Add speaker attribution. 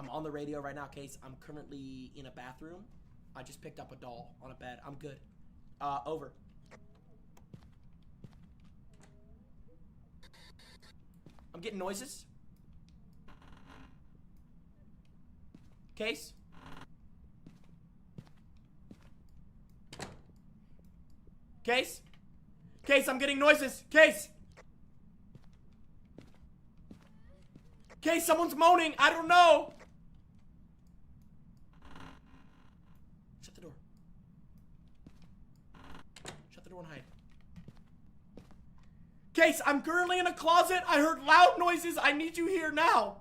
Speaker 1: I'm on the radio right now, Case. I'm currently in a bathroom. I just picked up a doll on a bed. I'm good. Over. I'm getting noises. Case? Case? Case, I'm getting noises. Case! Case, someone's moaning. I don't know. Shut the door. Shut the door and hide. Case, I'm currently in a closet. I heard loud noises. I need you here now.